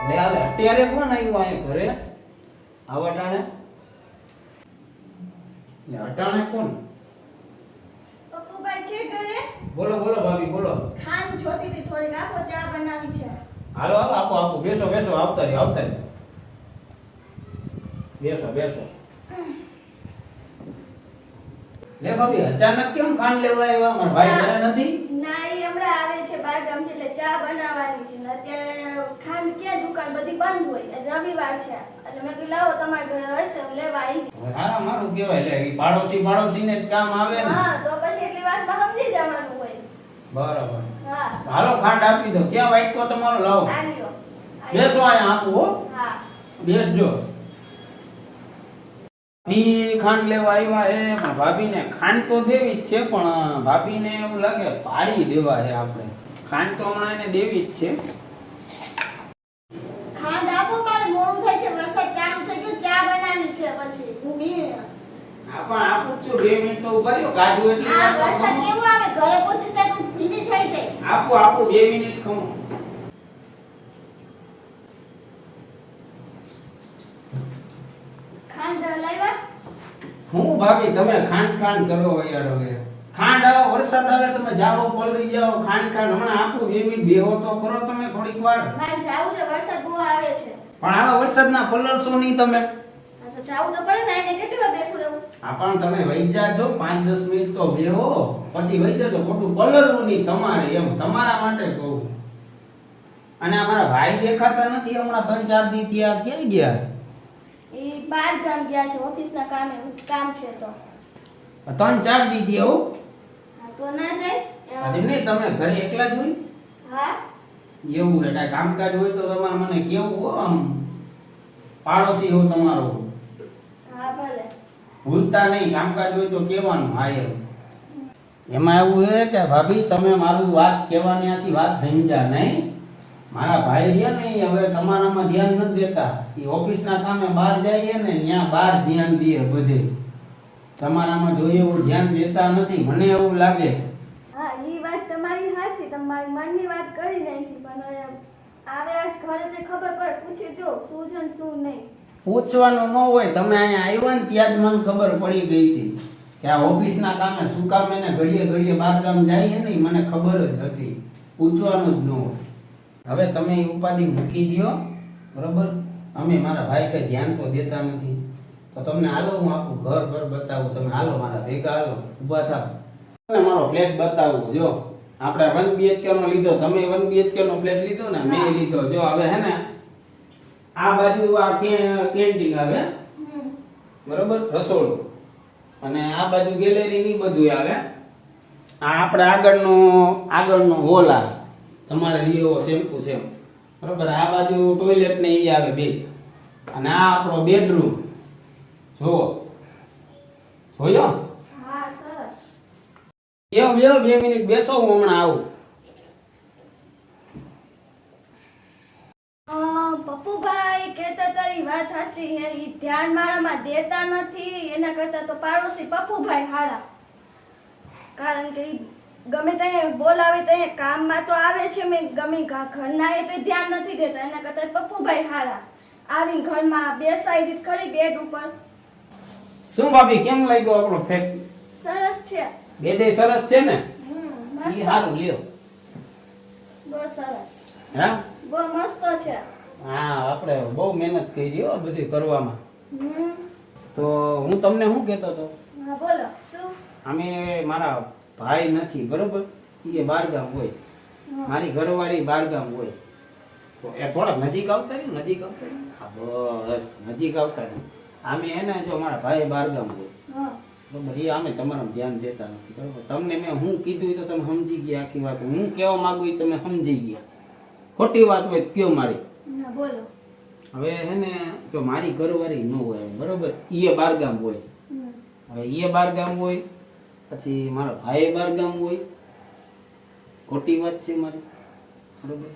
લે હાલે અત્યારે કોણ આવ્યું અહીંયા ઘરે આવા ટાણે લે અટાણે કોણ પપ્પુભાઈ છે ઘરે? બોલો બોલો ભાભી બોલો ખાંડ જોતી હતી થોડીક, આપો, ચા બનાવી છે. હાલો હાલો આપો આપો બેસો બેસો આવતા રહ્યો બેસો બેસો લે ભાભી અચાનક કેમ ખાંડ લેવા આવ્યા મારા ભાઈ ઘરે નથી ના, ઈ હમણાં આવે છે બાર ગામથી, એટલે ચા બનાવવાની છે ને અત્યારે ખાંડ ક્યાં દુકાન બધી બંધ હોય, રવિવાર છે એટલે મેં કીધું લાવો તમારા ઘરે હશે હું લેવા આવી. હારા મારું કહેવાય લે ઈ પાડોશી ને જ કામ આવે ને. હા તો પછી એટલી વાતમાં સમજી જવાનું હોય. બરાબર. હા હાલો ખાંડ આપી દો. ક્યાં વાટકો તમારો લાવો. આ લ્યો. બેસો અહીંયા આપું હો. હા બેસજો. ઈ ખાંડ લેવા આવ્યા હે પણ ભાભીને ખાંડ તો દેવી જ છે પણ ભાભીને એવું લાગે પાડી દેવા હે આપણે. ખાંડ તો હમણાં એને દેવી જ છે. ખાંડ આપો, મારે મોડું થાય છે, વરસાદ ચાલુ થઈ ગયો, ચા બનાવવાની છે પછી હું આપું જ છું 2 મિનિટ તો ઉભા રહ્યો કાઢું એટલે આ વરસાદ કેવો આવે, ઘરે પહોંચી જાય તો ભીની થઈ જાય. આપું 2 મિનિટ ખમો. ખાંડ લાવ્યા? હું ભાભી તમે ખાંડ કરો યાર હવે. ખાંડ આવે વરસાદ આવે તમે જાઓ પલરી જાઓ ખાંડ હમણાં આપું 2 મિનિટ બેહો તો કરો તમે થોડીક વાર. મારે જાવું છે, વરસાદ બહુ આવે છે. પણ આવા વરસાદના પલળશો નહીં તમે. તો જાવું તો પડે ને, એને કેટલી વાર બેઠું રહું. આ પણ તમે વઈ જાજો 5-10 મિનિટ તો બેહો પછી વઈ જજો. ખોટું પલળવું નહીં તમારે, એમ તમારા માટે કહું. અને અમારા ભાઈ દેખાતા નથી હમણાં 3-4 દી ત્યાં ક્યાં ગયા? એ બાર ગામ ગયા છે, ઓફિસના કામ છે તો. 3-4 દી ગયા હો. હા તો ના જાય. આજે નહીં તમે ઘરે એકલા જ હોય? હા એવું એટલે કામકાજ હોય તો તમારે મને કેવું હો, આમ પાડોશી હો તમારો. હા ભલે. ભૂલતા નહીં, કામકાજ હોય તો કહેવાનું. હા એમાં એવું છે કે ભાભી તમે મારું વાત કહેવાની આથી વાત સમજ્યા નહીં. મારા ભાઈ રહ્યા ને ઈ હવે તમારામાં ધ્યાન નથી દેતા. એ ઓફિસના કામે બહાર જાય ને ત્યાં બહાર ધ્યાન દે બધે. તમારામાં જોઈએ એવું ધ્યાન દેતા નથી, મને એવું લાગે. હા એ વાત તમારી સાચી, તમારી મનની વાત કરી નાખી, પણ આવે આજ ઘરે તે ખબર પડે, પૂછી જો શું છે ને શું નહીં. પૂછવાનું ન હોય, તમે અહીંયા આવ્યા ને ત્યાં જ મને ખબર પડી ગઈ હતી કે આ ઓફિસના કામે શું કામ એને ઘડીએ બહારગામ જાય ને મને ખબર જ હતી. પૂછવાનું જ ન હોય. હવે તમે એ ઉપાધિ મૂકી દો બરોબર. અમે મારા ભાઈ કઈ ધ્યાન તો દેતા નથી તો તમને હાલો હું આપું ઘર બતાવું. તમે હાલો મારા ભેગા હાલો, ઊભા થાવ. મારો ફ્લેટ બતાવું. જો આપણે 1 BHK નો લીધો, તમે 1 BHK નો ફ્લેટ લીધો ને, મેં લીધો. જો હવે હે ને આ બાજુ આ કેન્ટીન આવે બરોબર, રસોડું, અને આ બાજુ ગેલેરી ની બધું આવે. આ આપણે આગળનો હોલ આવે, તમારે લીવો શેમ્પુ છે બરોબર. આ બાજુ ટોયલેટ ને ઈ આવે 2, અને આ આપણો બેડરૂમ. જોયો? હા સરસ. એમ 2 મિનિટ બેસો, હું હમણાં આવું. પપ્પુભાઈ કહેતા તારી વાત સાચી હે, ઈ ધ્યાન મારામાં દેતા નથી. એના કરતા તો પાડોશી પપ્પુભાઈ હારા, કારણ કે ઈ ગમે ત્યાં બોલાવે ત્યાં કામમાં તો આવે છે, મેં ગમે ઘરના એ તો ધ્યાન નથી દેતા. એના કરતા પપ્પુભાઈ હારા, આવીને ઘરમાં બેસાઈ દીધ ખરી બેડ ઉપર. શું ભાભી કેમ લાગ્યો આપણો ફેક? સરસ છે. બેડે સરસ છે ને? મસ્ત. ઈ હારું લ્યો. બહુ સરસ. હા બહુ મસ્ત છે. હા આપણે બહુ મહેનત કરી હો બધી કરવામાં. હમ. તો હું તમને શું કહેતો હતો, હા બોલો. શું? અમે મારા ભાઈ નથી બરોબર, એ બહારગામ હોય, મારી ઘરવાળી બહારગામ હોય, તો એ થોડા નજીક આવતા રહ્યું. હા બસ નજીક આવતા રહ્યું. આમે એને જો મારા ભાઈ બહારગામ હોય બરોબર, એ અમે તમારા ધ્યાન દેતા નથી બરોબર. તમને મેં હું કીધું તો તમે સમજી ગયા આખી વાત. હું કહેવા માંગુ એ તમે સમજી ગયા. ખોટી વાત હોય કયો મારી. હા બોલો. હવે હે ને જો મારી ઘરવાળી ન હોય બરોબર, એ બહારગામ હોય. હવે એ બહારગામ હોય પછી મારા ભાઈ બહારગામ હોય. ખોટી વાત છે મારી બરોબર.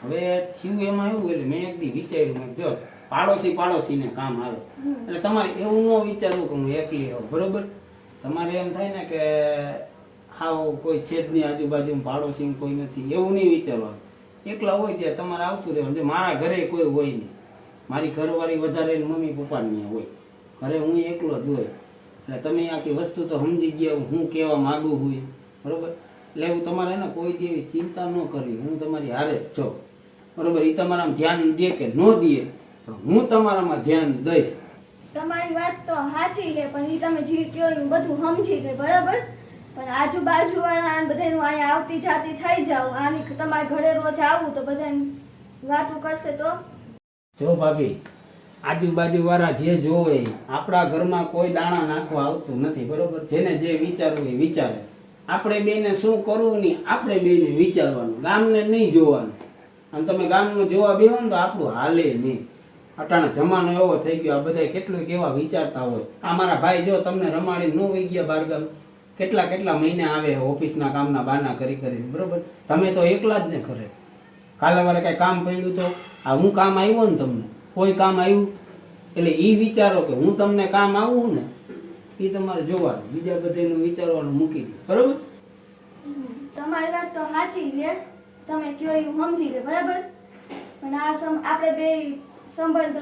હવે થયું એમાં એવું, એટલે મેં એક દી વિચાર્યું, મેં જો પાડોશીને કામ આવે એટલે તમારે એવું ન વિચારવું કે હું એકલી હોઉં બરોબર. તમારે એમ થાય ને કે હાવ કોઈ છે જ નહીં આજુબાજુ, પાડોશી કોઈ નથી, એવું નહીં વિચારવાનું. એકલા હોય ત્યારે તમારે આવતું રહેવાનું. મારા ઘરે કોઈ હોય નહીં, મારી ઘરવાળી વધારે મમ્મી પપ્પા ત્યાં હોય, ઘરે હું એકલો જ હોય. એટલે તમે આખી વસ્તુ તો સમજી ગયા હું કહેવા માંગુ હોય, બરોબર. એટલે એવું તમારે ને કોઈ જેવી ચિંતા ન કરવી, હું તમારી હારે જ છો, બરોબર. એ તમારામાં ધ્યાન દે કે ન દે પણ હું તમારામાં ધ્યાન દઈશ. તમારી વાત તો સાચી છે, પણ એ તમે જે કહો એ બધું સમજી ગઈ, બરાબર. પણ આજુબાજુ વાળા બધાનું અહીંયા આવતી જાતી થઈ જાવ, આની તમારા ઘરે રોજ આવું તો બધાને વાતો કરશે તો. જો ભાભી, આજુબાજુ વાળા જે જોવે આપણા ઘરમાં કોઈ દાણા નાખવા આવતું નથી, બરોબર. જેને જે વિચારવું એ વિચારે. આપણે બેને શું કરવું નહીં, આપણે બેને વિચારવાનું, ગામને નહીં જોવાનું. અને તમે ગામનું જોવા બેહો ને તો આપણું હાલે નહીં. અટાણે જમાનો એવો થઈ ગયો, આ બધા કેટલું કેવા વિચારતા હોય. આ મારા ભાઈ જો તમને રમાડી ન વહી ગયા બારગામ, કેટલા કેટલા મહિને આવે ઓફિસના કામના બાના કરી કરીને, બરોબર. તમે તો એકલા જ ને ઘરે. કાલે વારે કઈ કામ પડ્યું તો આ હું કામ આવ્યો ને તમને કોઈ કામ આવ્યું, એટલે એ વિચારો કે હું તમને કામ આવું ને એ તમારે જોવાનું, બીજા બધાનું વિચારવાનું મૂકી દો, બરોબર. તમારી વાત તો સાચી છે, તમે કયો એવું સમજી ગઈ, બરાબર. પણ આપણે બે સંબંધ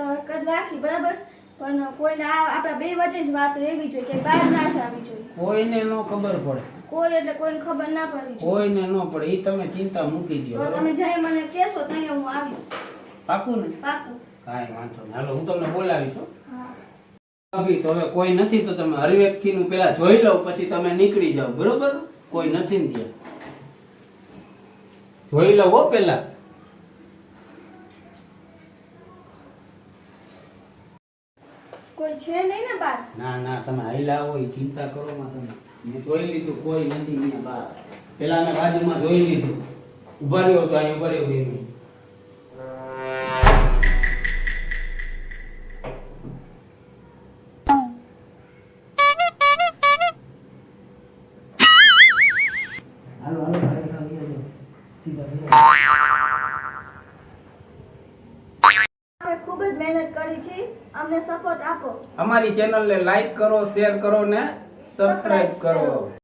રાખી, બરાબર. પણ કોઈને આપણા બે વચ્ચે જ વાત રહેવી જોઈએ, કે બહાર ના જ આવી જોઈએ. કોઈને ન ખબર પડે, કોઈ એટલે કોઈને ખબર ના પડવી જોઈએ. કોઈને ન પડે, એ તમે ચિંતા મૂકી દો. તો તમે જઈ મને કહેશો ત્યાં હું આવીશ. પાકું ને? પાકું. કાંઈ વાંધો નહીં, હાલો હું તમને બોલાવીશ. હા. ભાભી તો હવે કોઈ નથી તો તમે હરવેકથી નું પેલા જોઈ લો, પછી તમે નીકળી જાઓ, બરોબર. કોઈ નથી ને ત્યાં જોઈ લો હો પેલા. કોઈ છે નહીં ને બહાર? ના ના, તમે હાઈલા હોય ચિંતા કરો માં. તમે મેં જોઈ લીધું કોઈ નથી અહીંયા બહાર. પેલા મેં બાજુમાં જોઈ લીધું, ઉભા રહ્યો તો અહીં ઉભા રહ્યો બે મિનિટ. હાલો હાલો ભાઈ, આવી જાઓ. સીધા અમે ખૂબ જ મહેનત કરી છે, અમને સપોર્ટ આપો. અમારી ચેનલને લાઈક કરો, શેર કરો ને સબસ્ક્રાઇબ કરો.